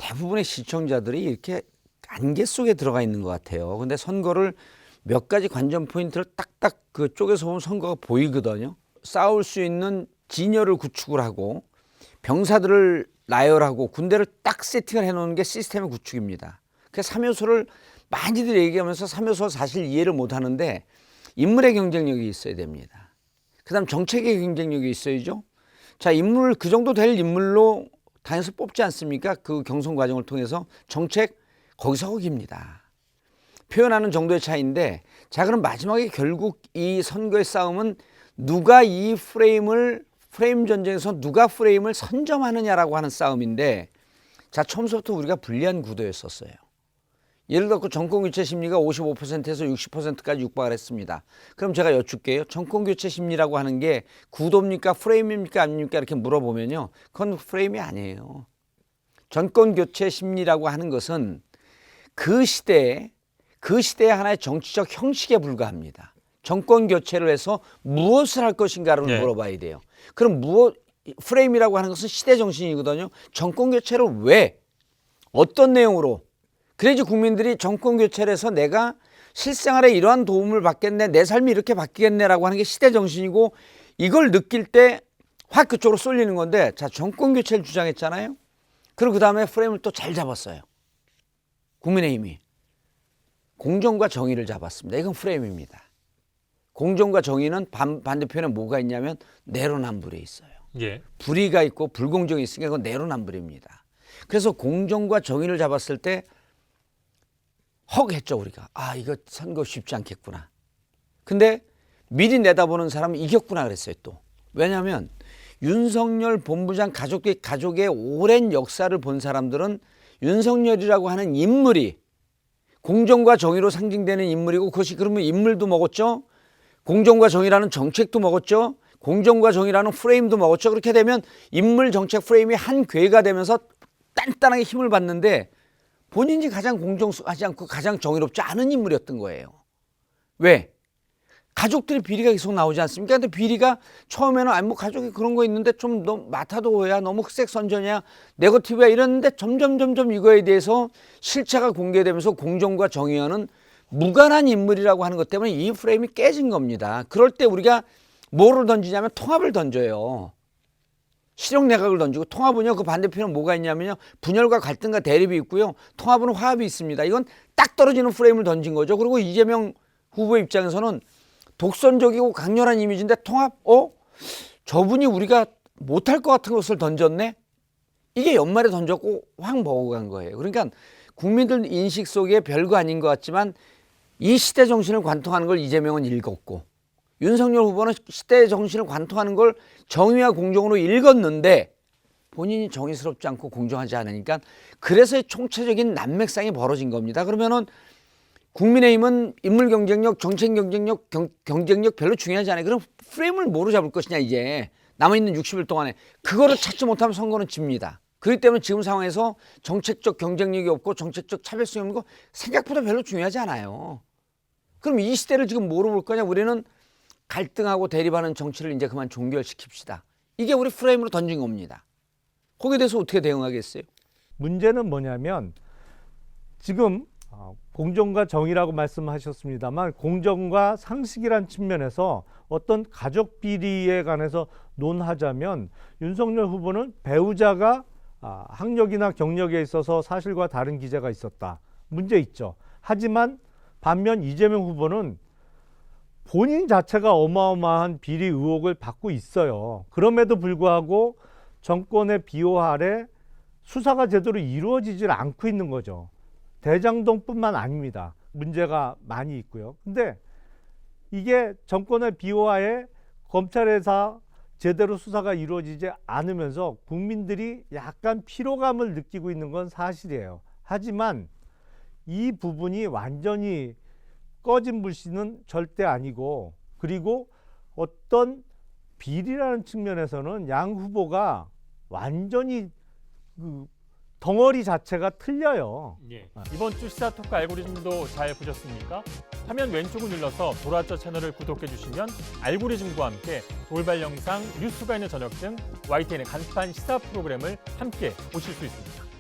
대부분의 시청자들이 이렇게 안개 속에 들어가 있는 것 같아요. 근데 선거를 몇 가지 관전 포인트를 딱딱 그 쪽에서 보면 선거가 보이거든요. 싸울 수 있는 진열을 구축을 하고 병사들을 나열하고 군대를 딱 세팅을 해놓는 게 시스템의 구축입니다. 그래서 3요소를 많이들 얘기하면서 3요소 사실 이해를 못하는데 인물의 경쟁력이 있어야 됩니다. 그 다음 정책의 경쟁력이 있어야죠. 자, 인물 그 정도 될 인물로 당에서 뽑지 않습니까? 그 경선 과정을 통해서 정책 거기서 거기입니다. 표현하는 정도의 차이인데, 자, 그럼 마지막에 결국 이 선거의 싸움은 누가 이 프레임 전쟁에서 누가 프레임을 선점하느냐라고 하는 싸움인데, 자, 처음부터 우리가 불리한 구도였었어요. 예를 들어 정권교체 심리가 55%에서 60%까지 육박을 했습니다. 그럼 제가 여쭙게요. 정권교체 심리라고 하는 게 구도입니까? 프레임입니까? 아닙니까? 이렇게 물어보면요. 그건 프레임이 아니에요. 정권교체 심리라고 하는 것은 그 시대에 하나의 정치적 형식에 불과합니다. 정권교체를 해서 무엇을 할 것인가를 물어봐야 돼요. 그럼 프레임이라고 하는 것은 시대 정신이거든요. 정권교체를 왜? 어떤 내용으로? 그래야지 국민들이 정권교체를 해서 내가 실생활에 이러한 도움을 받겠네, 내 삶이 이렇게 바뀌겠네라고 하는 게 시대 정신이고, 이걸 느낄 때 확 그쪽으로 쏠리는 건데, 자, 정권교체를 주장했잖아요. 그리고 그 다음에 프레임을 또 잘 잡았어요. 국민의힘이. 공정과 정의를 잡았습니다. 이건 프레임입니다. 공정과 정의는 반대편에 뭐가 있냐면 내로남불이 있어요. 불의가 있고 불공정이 있으니까 그건 내로남불입니다. 그래서 공정과 정의를 잡았을 때 헉 했죠, 우리가. 아, 이거 선거 쉽지 않겠구나. 근데 미리 내다보는 사람은 이겼구나 그랬어요, 또. 왜냐하면 윤석열 본부장 가족의 오랜 역사를 본 사람들은 윤석열이라고 하는 인물이 공정과 정의로 상징되는 인물이고, 그것이 그러면 인물도 먹었죠. 공정과 정의라는 정책도 먹었죠. 공정과 정의라는 프레임도 먹었죠. 그렇게 되면 인물, 정책, 프레임이 한 궤가 되면서 단단하게 힘을 받는데, 본인이 가장 공정하지 않고 가장 정의롭지 않은 인물이었던 거예요. 왜? 가족들이 비리가 계속 나오지 않습니까? 근데 비리가 처음에는 아니 뭐 가족이 그런 거 있는데 좀 너무 마타도야, 너무 흑색선전이야, 네거티브야 이랬는데 점점 이거에 대해서 실체가 공개되면서 공정과 정의와는 무관한 인물이라고 하는 것 때문에 이 프레임이 깨진 겁니다. 그럴 때 우리가 뭐를 던지냐면 통합을 던져요. 실용내각을 던지고, 통합은요, 그 반대편은 뭐가 있냐면요, 분열과 갈등과 대립이 있고요, 통합은 화합이 있습니다. 이건 딱 떨어지는 프레임을 던진 거죠. 그리고 이재명 후보 입장에서는 독선적이고 강렬한 이미지인데 통합? 저분이 우리가 못할 것 같은 것을 던졌네? 이게 연말에 던졌고 확 먹어간 거예요. 그러니까 국민들 인식 속에 별거 아닌 것 같지만 이 시대 정신을 관통하는 걸 이재명은 읽었고, 윤석열 후보는 시대 정신을 관통하는 걸 정의와 공정으로 읽었는데 본인이 정의스럽지 않고 공정하지 않으니까, 그래서 총체적인 난맥상이 벌어진 겁니다. 그러면은 국민의힘은 인물 경쟁력, 정책 경쟁력, 경쟁력 별로 중요하지 않아요. 그럼 프레임을 뭐로 잡을 것이냐, 이제 남아있는 60일 동안에. 그거를 찾지 못하면 선거는 집니다. 그렇기 때문에 지금 상황에서 정책적 경쟁력이 없고 정책적 차별성이 없는 거 생각보다 별로 중요하지 않아요. 그럼 이 시대를 지금 뭐로 볼 거냐? 우리는 갈등하고 대립하는 정치를 이제 그만 종결시킵시다. 이게 우리 프레임으로 던진 겁니다. 거기에 대해서 어떻게 대응하겠어요? 문제는 뭐냐면 지금 공정과 정의라고 말씀하셨습니다만, 공정과 상식이란 측면에서 어떤 가족 비리에 관해서 논하자면 윤석열 후보는 배우자가 학력이나 경력에 있어서 사실과 다른 기재가 있었다. 문제 있죠. 하지만 반면 이재명 후보는 본인 자체가 어마어마한 비리 의혹을 받고 있어요. 그럼에도 불구하고 정권의 비호 아래 수사가 제대로 이루어지질 않고 있는 거죠. 대장동뿐만 아닙니다. 문제가 많이 있고요. 근데 이게 정권의 비호하에 검찰에서 제대로 수사가 이루어지지 않으면서 국민들이 약간 피로감을 느끼고 있는 건 사실이에요. 하지만 이 부분이 완전히 꺼진 불씨는 절대 아니고, 그리고 어떤 비리라는 측면에서는 양 후보가 완전히 덩어리 자체가 틀려요. 이번 주 시사토크 알고리즘도 잘 보셨습니까? 화면 왼쪽을 눌러서 돌아저 채널을 구독해 주시면 알고리즘과 함께 돌발 영상, 뉴스가 있는 저녁 등 YTN의 간판 시사 프로그램을 함께 보실 수 있습니다.